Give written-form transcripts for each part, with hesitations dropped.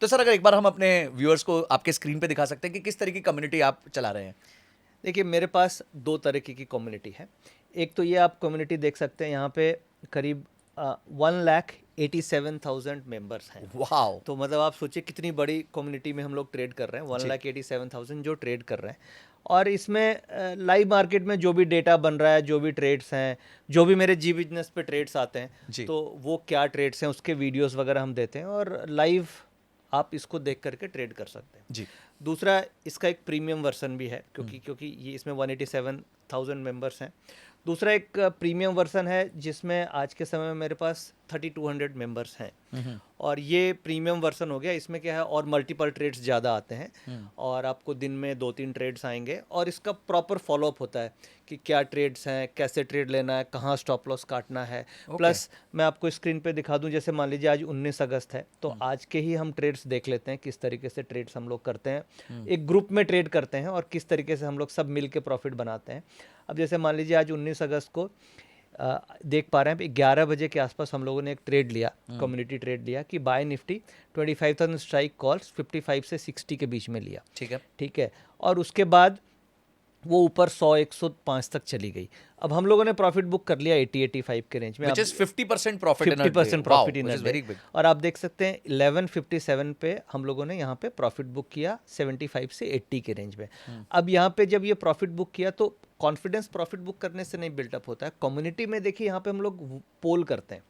तो सर अगर एक बार हम अपने व्यूअर्स को आपके स्क्रीन पे दिखा सकते हैं कि किस तरह की कम्युनिटी आप चला रहे हैं। देखिए मेरे पास 2 तरीके की कम्युनिटी है। एक तो ये आप कम्युनिटी देख सकते हैं, यहाँ पे करीब 1,87,000 मेंबर्स हैं। वाओ। तो मतलब आप सोचिए कितनी बड़ी कम्युनिटी में हम लोग ट्रेड कर रहे हैं, 1,87,000 जो ट्रेड कर रहे हैं। और इसमें लाइव मार्केट में जो भी डेटा बन रहा है, जो भी ट्रेड्स हैं, जो भी मेरे जी बिजनेस पे ट्रेड्स आते हैं, तो वो क्या ट्रेड्स हैं उसके वीडियोस वगैरह हम देते हैं और लाइव आप इसको देख करके ट्रेड कर सकते हैं जी। दूसरा इसका एक प्रीमियम वर्सन भी है, क्योंकि ये इसमें 187,000 मेंबर्स हैं। दूसरा एक प्रीमियम वर्सन है जिसमें आज के समय में मेरे पास 3,200 मेंबर्स हैं और ये प्रीमियम वर्सन हो गया। इसमें क्या है और मल्टीपल ट्रेड्स ज़्यादा आते हैं और आपको दिन में 2-3 ट्रेड्स आएंगे और इसका प्रॉपर फॉलोअप होता है कि क्या ट्रेड्स हैं, कैसे ट्रेड लेना है, कहाँ स्टॉप लॉस काटना है। प्लस मैं आपको स्क्रीन पे दिखा दूं, जैसे मान लीजिए आज 19 अगस्त है तो आज के ही हम ट्रेड्स देख लेते हैं किस तरीके से ट्रेड्स हम लोग करते हैं, एक ग्रुप में ट्रेड करते हैं और किस तरीके से हम लोग सब मिल के प्रॉफिट बनाते हैं। अब जैसे मान लीजिए आज 19 अगस्त को देख पा रहे हैं 11 बजे के आसपास हम लोगों ने एक ट्रेड लिया, कम्युनिटी ट्रेड लिया कि बाय निफ्टी 25,000 स्ट्राइक कॉल्स 55 से 60 के बीच में लिया। ठीक है। और उसके बाद वो ऊपर 100-105 तक चली गई। अब हम लोगों ने प्रॉफिट बुक कर लिया 80-85 के रेंज में, which is 50% profit 50% profit in very big। और आप देख सकते हैं 11:57 पे हम लोगों ने यहाँ पे प्रॉफिट बुक किया 75 से 80 के रेंज में। अब यहाँ पे जब ये प्रॉफिट बुक किया तो कॉन्फिडेंस प्रॉफिट बुक करने से नहीं बिल्टअप होता है। कम्युनिटी में देखिए यहाँ पे हम लोग पोल करते हैं।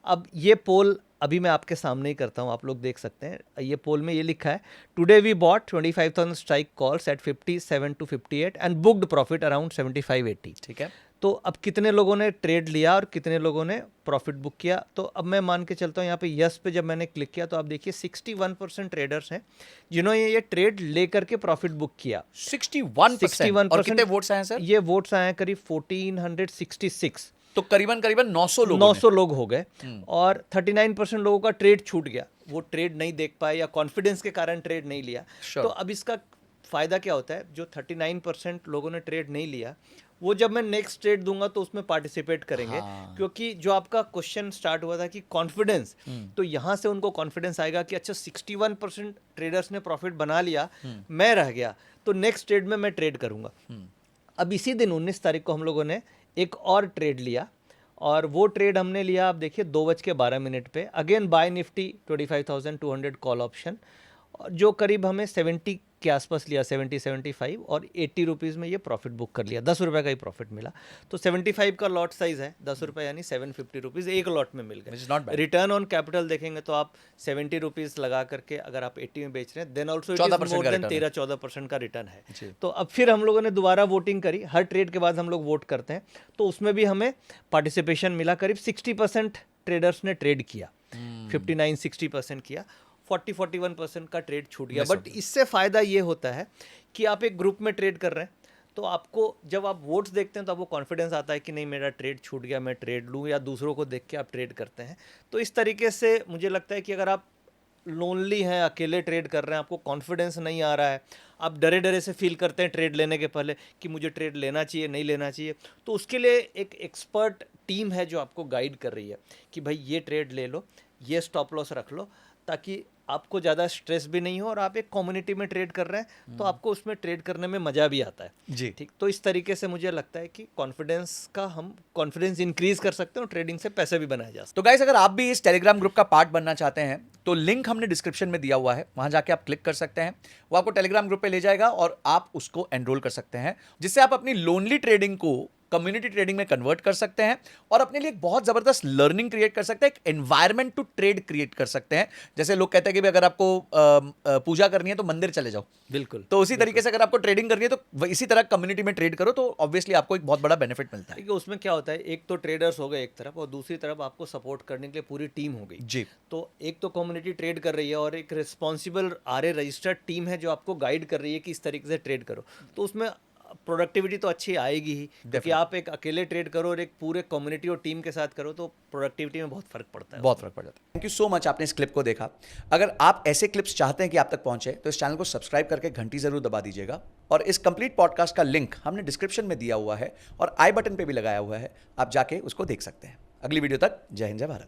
अब ये पोल अभी मैं आपके सामने ही करता हूँ, आप लोग देख सकते हैं। ये पोल में ये लिखा है today we bought 25,000 strike calls at 57 to 58 and booked profit around 75-80। ठीक है। तो अब कितने लोगों ने ट्रेड लिया और कितने लोगों ने प्रॉफिट बुक किया, तो अब मैं मान के चलता हूँ यहाँ पे यस पे जब मैंने क्लिक किया तो आप देखिए 61% ट्रेडर्स हैं जिन्होंने ये ट्रेड लेकर के प्रॉफिट बुक किया। 61%। और कितने वोट्स आए सर? ये वोट्स आए करीब 1466, तो करीबन 900 लोग हो गए और 39% लोगों का ट्रेड छूट गया, वो ट्रेड नहीं देख पाए या कॉन्फिडेंस के कारण ट्रेड नहीं लिया। तो अब इसका फायदा क्या होता है, जो 39% लोगों ने ट्रेड नहीं लिया वो जब मैं नेक्स्ट ट्रेड दूंगा तो उसमें पार्टिसिपेट करेंगे। क्योंकि जो आपका क्वेश्चन स्टार्ट हुआ था कि कॉन्फिडेंस, तो यहाँ से उनको कॉन्फिडेंस आएगा कि अच्छा 61% ट्रेडर्स ने प्रॉफिट बना लिया, मैं रह गया, तो नेक्स्ट ट्रेड में मैं ट्रेड करूंगा। अब इसी दिन 19 तारीख को हम लोगों ने एक और ट्रेड लिया और वो ट्रेड हमने लिया, आप देखिए 2:12 पे, again buy Nifty 25,200 call option, जो करीब हमें 70 के आसपास लिया, 70-75 और 80 रुपीज़ में ये प्रॉफिट बुक कर लिया, 10 रुपये का ही प्रॉफिट मिला। तो 75 का लॉट साइज है, 10 रुपये यानी 750 रुपीज़ एक लॉट में मिल गए। रिटर्न ऑन कैपिटल देखेंगे तो आप 70 रुपीज़ लगा करके अगर आप 80 में बेच रहे हैं देन ऑल्सो 13-14% का रिटर्न है। तो अब फिर हम लोगों ने दोबारा वोटिंग करी, हर ट्रेड के बाद हम लोग वोट करते हैं, तो उसमें भी हमें पार्टिसिपेशन मिला, करीब 60% ट्रेडर्स ने ट्रेड किया, 59-60% किया, 40-41% का ट्रेड छूट गया। बट इससे फ़ायदा ये होता है कि आप एक ग्रुप में ट्रेड कर रहे हैं तो आपको जब आप वोट्स देखते हैं तो आपको कॉन्फिडेंस आता है कि नहीं मेरा ट्रेड छूट गया, मैं ट्रेड लूँ, या दूसरों को देख के आप ट्रेड करते हैं। तो इस तरीके से मुझे लगता है कि अगर आप लोनली हैं, अकेले ट्रेड कर रहे हैं, आपको कॉन्फिडेंस नहीं आ रहा है, आप डरे डरे से फील करते हैं ट्रेड लेने के पहले कि मुझे ट्रेड लेना चाहिए नहीं लेना चाहिए, तो उसके लिए एक एक्सपर्ट टीम है जो आपको गाइड कर रही है कि भाई ये ट्रेड ले लो, ये स्टॉप लॉस रख लो, ताकि आपको ज़्यादा स्ट्रेस भी नहीं हो और आप एक कम्युनिटी में ट्रेड कर रहे हैं तो आपको उसमें ट्रेड करने में मज़ा भी आता है जी। ठीक, तो इस तरीके से मुझे लगता है कि हम कॉन्फिडेंस इंक्रीज कर सकते हैं और ट्रेडिंग से पैसे भी बनाए जा सकते हैं। तो गाइस अगर आप भी इस टेलीग्राम ग्रुप का पार्ट बनना चाहते हैं तो लिंक हमने डिस्क्रिप्शन में दिया हुआ है, वहां जाके आप क्लिक कर सकते हैं, वो आपको टेलीग्राम ग्रुप पे ले जाएगा और आप उसको एनरोल कर सकते हैं, जिससे आप अपनी लोनली ट्रेडिंग को कम्युनिटी ट्रेडिंग में कन्वर्ट कर सकते हैं और अपने लिए एक बहुत जबरदस्त लर्निंग क्रिएट कर सकते हैं, एक एनवायरनमेंट टू ट्रेड क्रिएट कर सकते हैं। जैसे लोग कहते हैं कि अगर आपको पूजा करनी है तो मंदिर चले जाओ, बिल्कुल, तो उसी तरीके से अगर आपको ट्रेडिंग करनी है तो इसी तरह कम्युनिटी में ट्रेड करो, तो ऑब्वियसली आपको एक बहुत बड़ा बेनिफिट मिलता है। उसमें क्या होता है, एक तो ट्रेडर्स हो गए एक तरफ और दूसरी तरफ आपको सपोर्ट करने के लिए पूरी टीम हो गई जी। तो एक तो कम्युनिटी ट्रेड कर रही है और एक रिस्पॉन्सिबल RA रजिस्टर्ड टीम है जो आपको गाइड कर रही है कि इस तरीके से ट्रेड करो, तो उसमें प्रोडक्टिविटी तो अच्छी आएगी ही, क्योंकि आप एक अकेले ट्रेड करो और एक पूरे कम्युनिटी और टीम के साथ करो तो प्रोडक्टिविटी में बहुत फर्क पड़ता है, बहुत फर्क पड़ जाता है। थैंक यू सो मच, आपने इस क्लिप को देखा। अगर आप ऐसे क्लिप्स चाहते हैं कि आप तक पहुंचे तो इस चैनल को सब्सक्राइब करके घंटी जरूर दबा दीजिएगा और इस कंप्लीट पॉडकास्ट का लिंक हमने डिस्क्रिप्शन में दिया हुआ है और आई बटन पे भी लगाया हुआ है, आप जाके उसको देख सकते हैं। अगली वीडियो तक जय हिंद जय भारत।